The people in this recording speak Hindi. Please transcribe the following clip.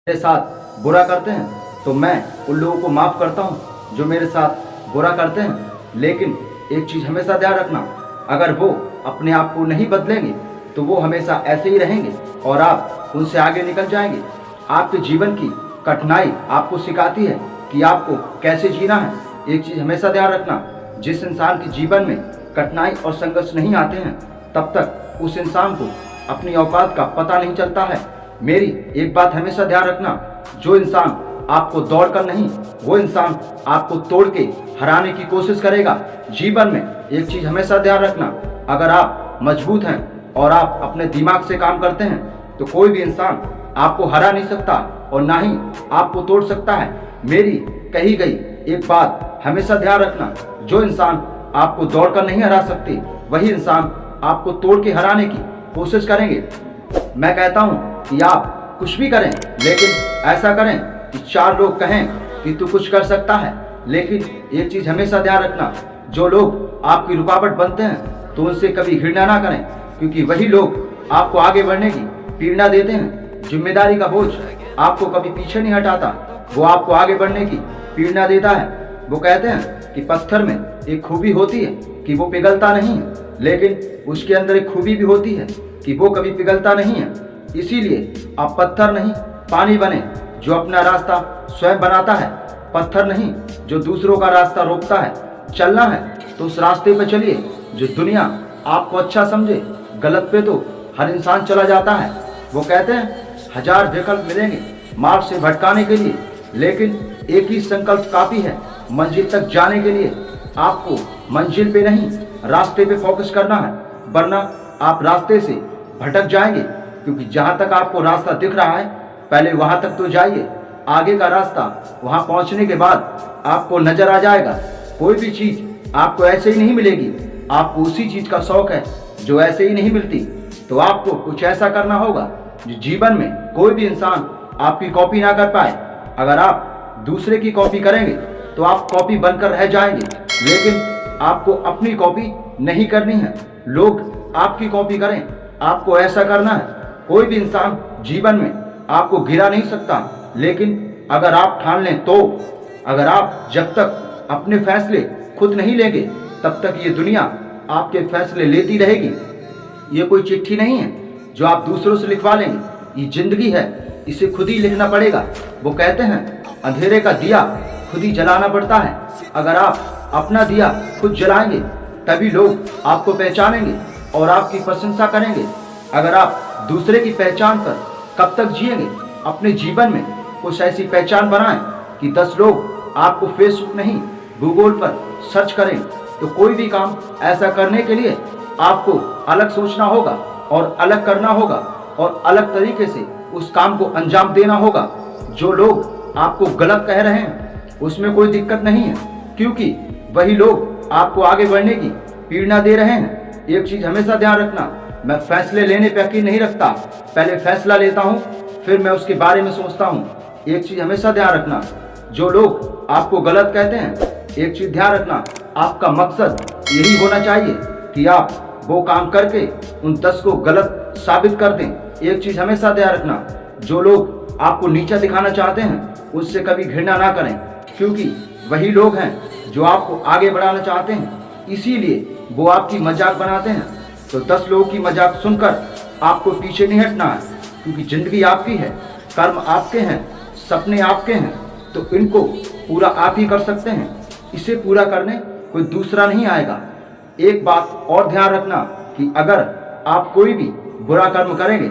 मेरे साथ बुरा करते हैं तो मैं उन लोगों को माफ़ करता हूँ जो मेरे साथ बुरा करते हैं। लेकिन एक चीज़ हमेशा ध्यान रखना, अगर वो अपने आप को नहीं बदलेंगे तो वो हमेशा ऐसे ही रहेंगे और आप उनसे आगे निकल जाएंगे। आपके जीवन की कठिनाई आपको सिखाती है कि आपको कैसे जीना है। एक चीज़ हमेशा ध्यान रखना, जिस इंसान के जीवन में कठिनाई और संघर्ष नहीं आते हैं तब तक उस इंसान को अपनी औकात का पता नहीं चलता है। मेरी एक बात हमेशा ध्यान रखना, जो इंसान आपको दौड़कर नहीं, वो इंसान आपको तोड़ के हराने की कोशिश करेगा। जीवन में एक चीज हमेशा ध्यान रखना, अगर आप मजबूत हैं और आप अपने दिमाग से काम करते हैं तो कोई भी इंसान आपको हरा नहीं सकता और ना ही आपको तोड़ सकता है। मेरी कही गई एक बात हमेशा ध्यान रखना, जो इंसान आपको दौड़कर नहीं हरा सकते वही इंसान आपको तोड़ के हराने की कोशिश करेंगे। मैं कहता हूं कि आप कुछ भी करें, लेकिन ऐसा करें कि चार लोग कहें कि तू कुछ कर सकता है। लेकिन एक चीज हमेशा ध्यान रखना, जो लोग आपकी रुकावट बनते हैं तो उनसे कभी घृणा ना करें, क्योंकि वही लोग आपको आगे बढ़ने की प्रेरणा देते हैं। जिम्मेदारी का बोझ आपको कभी पीछे नहीं हटाता, वो आपको आगे बढ़ने की प्रेरणा देता है। वो कहते हैं कि पत्थर में एक खूबी होती है कि वो पिघलता नहीं है, लेकिन उसके अंदर एक खूबी भी होती है कि वो कभी पिघलता नहीं है। इसीलिए आप पत्थर नहीं पानी बने, जो अपना रास्ता स्वयं बनाता है, पत्थर नहीं जो दूसरों का रास्ता रोकता है। चलना है तो उस रास्ते पे चलिए जो दुनिया आपको अच्छा समझे। गलत पे तो हर इंसान चला जाता है। वो कहते हैं 1000 विकल्प मिलेंगे मार्ग से भटकाने के लिए, लेकिन एक ही संकल्प काफी है मंजिल तक जाने के लिए। आपको मंजिल पे नहीं रास्ते पे फोकस करना है, वरना आप रास्ते से भटक जाएंगे। क्योंकि जहां तक आपको रास्ता दिख रहा है पहले वहां तक तो जाइए, आगे का रास्ता वहां पहुंचने के बाद आपको नजर आ जाएगा। कोई भी चीज आपको ऐसे ही नहीं मिलेगी, आपको उसी चीज का शौक है जो ऐसे ही नहीं मिलती। तो आपको कुछ ऐसा करना होगा जो जीवन में कोई भी इंसान आपकी कॉपी ना कर पाए। अगर आप दूसरे की कॉपी करेंगे तो आप कॉपी बनकर रह जाएंगे, लेकिन आपको अपनी कॉपी नहीं करनी है। लोग आपकी कॉपी करें, आपको ऐसा करना है। कोई भी इंसान जीवन में आपको गिरा नहीं सकता, लेकिन अगर आप ठान लें तो। अगर आप जब तक अपने फैसले खुद नहीं लेंगे तब तक ये दुनिया आपके फैसले लेती रहेगी। ये कोई चिट्ठी नहीं है जो आप दूसरों से लिखवा लेंगे, ये जिंदगी है, इसे खुद ही लिखना पड़ेगा। वो कहते हैं अंधेरे का दिया खुद ही जलाना पड़ता है। अगर आप अपना दिया खुद जलाएंगे तभी लोग आपको पहचानेंगे और आपकी प्रशंसा करेंगे। अगर आप दूसरे की पहचान पर कब तक जिएंगे? अपने जीवन में कुछ ऐसी पहचान बनाएं कि 10 लोग आपको फेसबुक नहीं गूगल पर सर्च करें। तो कोई भी काम ऐसा करने के लिए आपको अलग सोचना होगा और अलग करना होगा और अलग तरीके से उस काम को अंजाम देना होगा। जो लोग आपको गलत कह रहे हैं उसमें कोई दिक्कत नहीं है, क्योंकि वही लोग आपको आगे बढ़ने की प्रेरणा दे रहे हैं। एक चीज हमेशा ध्यान रखना, मैं फैसले लेने पे यकीन नहीं रखता, पहले फैसला लेता हूँ फिर मैं उसके बारे में सोचता हूँ। एक चीज हमेशा ध्यान रखना, जो लोग आपको गलत कहते हैं, एक चीज ध्यान रखना, आपका मकसद यही होना चाहिए कि आप वो काम करके उन 10 को गलत साबित कर दें। एक चीज हमेशा ध्यान रखना, जो लोग आपको नीचा दिखाना चाहते हैं उससे कभी घृणा ना करें, क्योंकि वही लोग हैं जो आपको आगे बढ़ाना चाहते हैं। इसीलिए वो आपकी मजाक बनाते हैं। तो 10 लोगों की मजाक सुनकर आपको पीछे नहीं हटना है, क्योंकि जिंदगी आपकी है, कर्म आपके हैं, सपने आपके हैं, तो इनको पूरा आप ही कर सकते हैं। इसे पूरा करने कोई दूसरा नहीं आएगा। एक बात और ध्यान रखना कि अगर आप कोई भी बुरा कर्म करेंगे